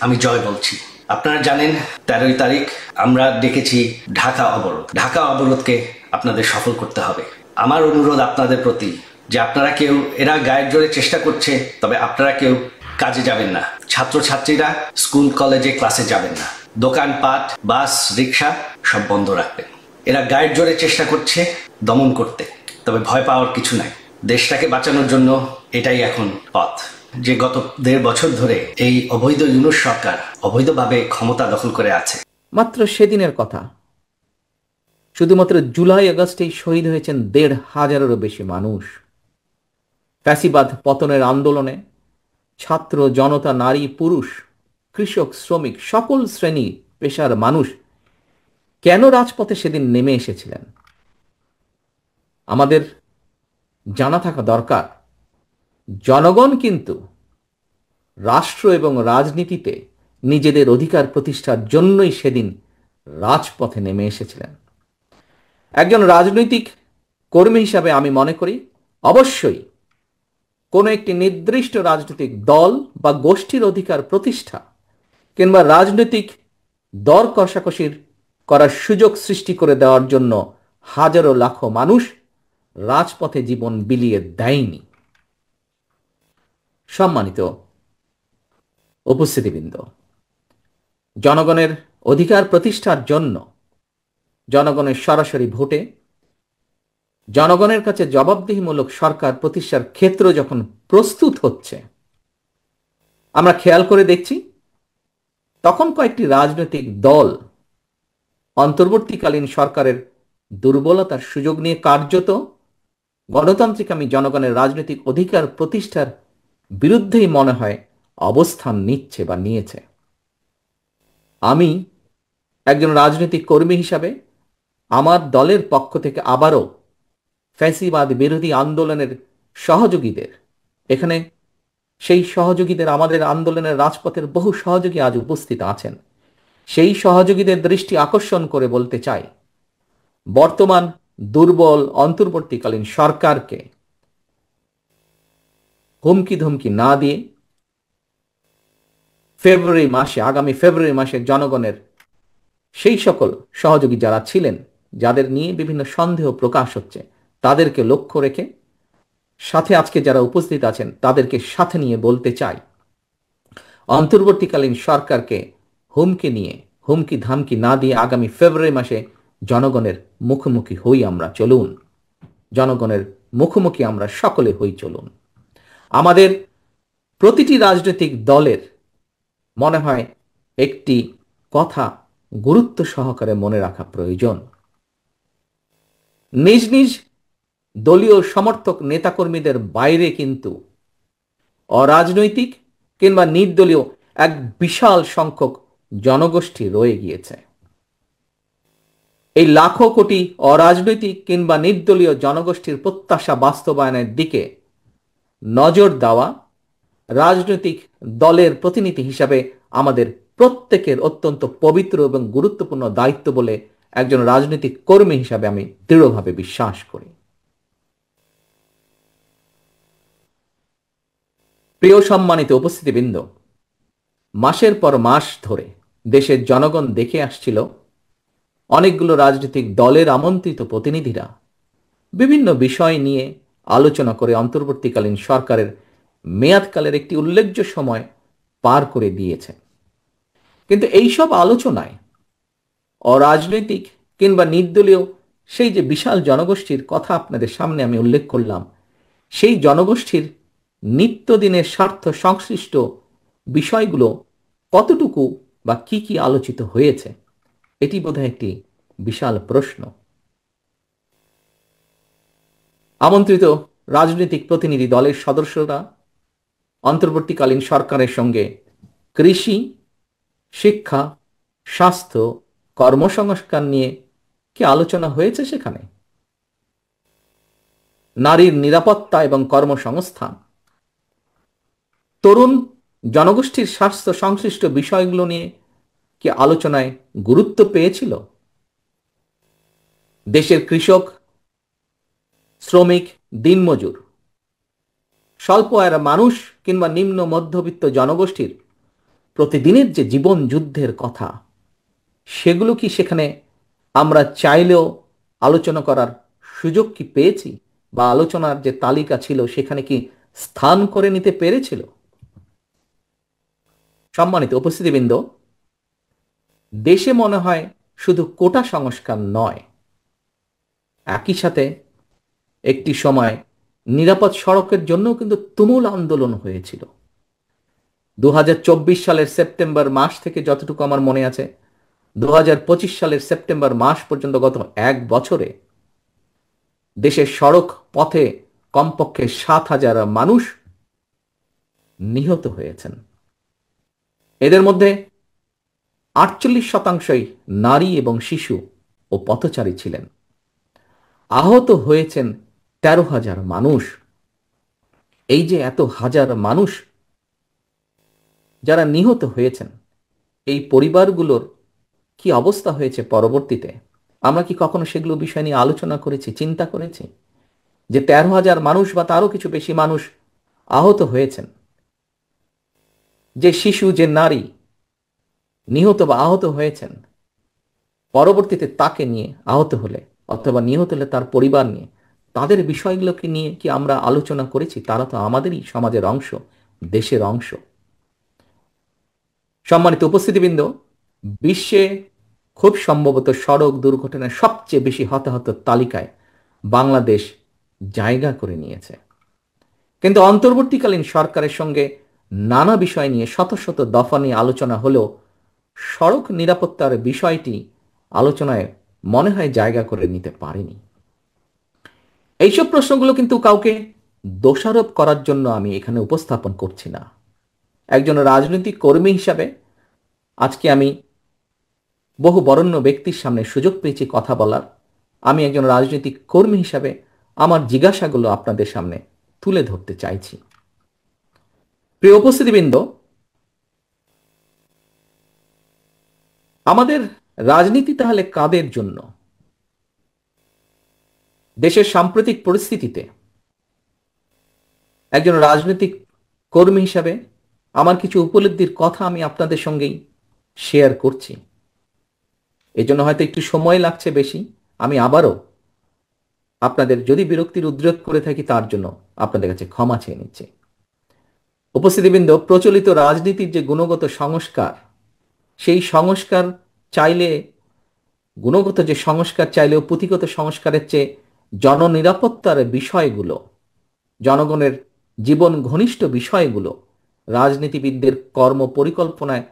আমি জয় বলছি। আপনারা জানেন 13ই তারিখ আমরা ডেকেছি ঢাকা অবরোধ। ঢাকা অবরোধকে আপনাদের সফল করতে হবে। আমার অনুরোধ আপনাদের প্রতি যে আপনারা কেউ, এরা গায়ের জোরে চেষ্টা করছে, তবে আপনারা কেউ কাজে যাবেন না। ছাত্রছাত্রীরা স্কুল কলেজে ক্লাসে যাবেন না। দোকানপাট, বাস, রিক্সা সব বন্ধ রাখবেন। এরা গায়ের জোরে চেষ্টা করছে দমন করতে, তবে ভয় পাওয়ার কিছু নাই। দেশটাকে বাঁচানোর জন্য এটাই এখন পথ। যে গত 1.5 বছর ধরে এই অবৈধ ইউনূস সরকার অবৈধভাবে ক্ষমতা দখল করে আছে। মাত্র সেদিনের কথা, শুধুমাত্র জুলাই আগস্টেই শহীদ হয়েছেন 1,500-এরও বেশি মানুষ। ফ্যাসিবাদ পতনের আন্দোলনে ছাত্র জনতা, নারী পুরুষ, কৃষক শ্রমিক, সকল শ্রেণী পেশার মানুষ কেন রাজপথে সেদিন নেমে এসেছিলেন আমাদের জানা থাকা দরকার। জনগণ কিন্তু রাষ্ট্র এবং রাজনীতিতে নিজেদের অধিকার প্রতিষ্ঠার জন্যই সেদিন রাজপথে নেমে এসেছিলেন। একজন রাজনৈতিক কর্মী হিসাবে আমি মনে করি অবশ্যই কোনো একটি নির্দিষ্ট রাজনৈতিক দল বা গোষ্ঠীর অধিকার প্রতিষ্ঠা কিংবা রাজনৈতিক দর কষাকষির করার সুযোগ সৃষ্টি করে দেওয়ার জন্য হাজারো লাখো মানুষ রাজপথে জীবন বিলিয়ে দেয়নি। সম্মানিত উপস্থিতিবৃন্দ, জনগণের অধিকার প্রতিষ্ঠার জন্য জনগণের সরাসরি ভোটে জনগণের কাছে জবাবদিহিমূলক সরকার প্রতিষ্ঠার ক্ষেত্র যখন প্রস্তুত হচ্ছে, আমরা খেয়াল করে দেখছি তখন কয়েকটি রাজনৈতিক দল অন্তর্বর্তীকালীন সরকারের দুর্বলতার সুযোগ নিয়ে কার্যত গণতান্ত্রিক আমি জনগণের রাজনৈতিক অধিকার প্রতিষ্ঠার বিরুদ্ধেই মনে হয় অবস্থান নিচ্ছে বা নিয়েছে। আমি একজন রাজনৈতিক কর্মী হিসাবে আমার দলের পক্ষ থেকে আবারও ফ্যাসিবাদ বিরোধী আন্দোলনের সহযোগীদের, এখানে সেই সহযোগীদের, আমাদের আন্দোলনের রাজপথের বহু সহযোগী আজ উপস্থিত আছেন, সেই সহযোগীদের দৃষ্টি আকর্ষণ করে বলতে চাই, বর্তমান দুর্বল অন্তর্বর্তীকালীন সরকারকে হুমকি ধমকি না দিয়ে আগামী ফেব্রুয়ারি মাসে জনগণের সেই সকল সহযোগী যারা ছিলেন, যাদের নিয়ে বিভিন্ন সন্দেহ প্রকাশ হচ্ছে, তাদেরকে লক্ষ্য রেখে সাথে আজকে যারা উপস্থিত আছেন তাদেরকে সাথে নিয়ে বলতে চাই, অন্তর্বর্তীকালীন সরকারকে হুমকি ধামকি না দিয়ে আগামী ফেব্রুয়ারি মাসে জনগণের মুখোমুখি হই আমরা, চলুন জনগণের মুখোমুখি আমরা সকলে হই, চলুন। আমাদের প্রতিটি রাজনৈতিক দলের মনে হয় একটি কথা গুরুত্ব সহকারে মনে রাখা প্রয়োজন। নিজ নিজ দলীয় সমর্থক নেতাকর্মীদের বাইরে কিন্তু অরাজনৈতিক কিংবা নির্দলীয় এক বিশাল সংখ্যক জনগোষ্ঠী রয়ে গিয়েছে। এই লাখো কোটি অরাজনৈতিক কিংবা নির্দলীয় জনগোষ্ঠীর প্রত্যাশা বাস্তবায়নের দিকে নজর দেওয়া রাজনৈতিক দলের প্রতিনিধি হিসাবে আমাদের প্রত্যেকের অত্যন্ত পবিত্র এবং গুরুত্বপূর্ণ দায়িত্ব বলে একজন রাজনৈতিক কর্মী হিসাবে আমি দৃঢ়ভাবে বিশ্বাস করি। প্রিয় সম্মানিত উপস্থিতিবৃন্দ, মাসের পর মাস ধরে দেশের জনগণ দেখে আসছিল অনেকগুলো রাজনৈতিক দলের আমন্ত্রিত প্রতিনিধিরা বিভিন্ন বিষয় নিয়ে আলোচনা করে অন্তর্বর্তীকালীন সরকারের মেয়াদকালের একটি উল্লেখযোগ্য সময় পার করে দিয়েছে। কিন্তু এইসব আলোচনায় অরাজনৈতিক কিংবা নির্দলীয় সেই যে বিশাল জনগোষ্ঠীর কথা আপনাদের সামনে আমি উল্লেখ করলাম, সেই জনগোষ্ঠীর নিত্যদিনের স্বার্থ সংশ্লিষ্ট বিষয়গুলো কতটুকু বা কি কি আলোচিত হয়েছে, এটি বোধহয় একটি বিশাল প্রশ্ন। আমন্ত্রিত রাজনৈতিক প্রতিনিধি দলের সদস্যরা অন্তর্বর্তীকালীন সরকারের সঙ্গে কৃষি, শিক্ষা, স্বাস্থ্য, কর্মসংস্থান নিয়ে কি আলোচনা হয়েছে? সেখানে নারীর নিরাপত্তা এবং কর্মসংস্থান, তরুণ জনগোষ্ঠীর স্বাস্থ্য সংশ্লিষ্ট বিষয়গুলো নিয়ে কি আলোচনায় গুরুত্ব পেয়েছিল? দেশের কৃষক, শ্রমিক, দিনমজুর, স্বল্প আয়ের মানুষ কিংবা নিম্ন মধ্যবিত্ত জনগোষ্ঠীর প্রতিদিনের যে জীবন যুদ্ধের কথা, সেগুলো কি সেখানে আমরা চাইলেও আলোচনা করার সুযোগ কি পেয়েছি, বা আলোচনার যে তালিকা ছিল সেখানে কি স্থান করে নিতে পেরেছিল? সম্মানিত উপস্থিতিবৃন্দ, দেশে মনে হয় শুধু কোটা সংস্কার নয়, একই সাথে একটি সময় নিরাপদ সড়কের জন্য কিন্তু তুমুল আন্দোলন হয়েছিল। 2024 সালের সেপ্টেম্বর মাস থেকে যতটুকু আমার মনে আছে, 2025 সালের সেপ্টেম্বর মাস পর্যন্ত গত 1 বছরে দেশের সড়ক পথে কমপক্ষে 7,000 মানুষ নিহত হয়েছেন। এদের মধ্যে 48% নারী এবং শিশু ও পথচারী ছিলেন। আহত হয়েছেন 13,000 মানুষ। এই যে এত হাজার মানুষ যারা নিহত হয়েছেন, এই পরিবারগুলোর কি অবস্থা হয়েছে পরবর্তীতে, আমরা কি কখনো সেগুলো বিষয় নিয়ে আলোচনা করেছি, চিন্তা করেছি? যে 13,000 মানুষ বা তারও কিছু বেশি মানুষ আহত হয়েছেন, যে শিশু, যে নারী নিহত বা আহত হয়েছেন, পরবর্তীতে তাকে নিয়ে আহত হলে অথবা নিহত হলে তার পরিবার নিয়ে, তাদের বিষয়গুলোকে নিয়ে কি আমরা আলোচনা করেছি? তারা তো আমাদেরই সমাজের অংশ, দেশের অংশ। সম্মানিত উপস্থিতিবৃন্দ, বিশ্বে খুব সম্ভবত সড়ক দুর্ঘটনায় সবচেয়ে বেশি হতাহতের তালিকায় বাংলাদেশ জায়গা করে নিয়েছে। কিন্তু অন্তর্বর্তীকালীন সরকারের সঙ্গে নানা বিষয় নিয়ে শত শত দফা নিয়ে আলোচনা হলেও সড়ক নিরাপত্তার বিষয়টি আলোচনায় মনে হয় জায়গা করে নিতে পারেনি। এইসব প্রশ্নগুলো কিন্তু কাউকে দোষারোপ করার জন্য আমি এখানে উপস্থাপন করছি না। একজন রাজনৈতিক কর্মী হিসাবে আজকে আমি বহু বরেণ্য ব্যক্তির সামনে সুযোগ পেয়েছি কথা বলার। আমি একজন রাজনৈতিক কর্মী হিসাবে আমার জিজ্ঞাসাগুলো আপনাদের সামনে তুলে ধরতে চাইছি। প্রিয় উপস্থিতিবৃন্দ, আমাদের রাজনীতি তাহলে কাদের জন্য? দেশের সাম্প্রতিক পরিস্থিতিতে একজন রাজনৈতিক কর্মী হিসাবে আমার কিছু উপলব্ধির কথা আমি আপনাদের সঙ্গেই শেয়ার করছি। এজন্য হয়তো একটু সময় লাগছে বেশি। আমি আবারও আপনাদের যদি বিরক্তির উদ্রেক করে থাকি তার জন্য আপনাদের কাছে ক্ষমা চেয়ে নিচ্ছি। উপস্থিতিবৃন্দ, প্রচলিত রাজনীতির যে গুণগত সংস্কার, সেই সংস্কার চাইলে, গুণগত যে সংস্কার চাইলেও পুঁথিগত সংস্কারের চেয়ে জননিরাপত্তার বিষয়গুলো, জনগণের জীবন ঘনিষ্ঠ বিষয়গুলো রাজনীতিবিদদের কর্ম পরিকল্পনায়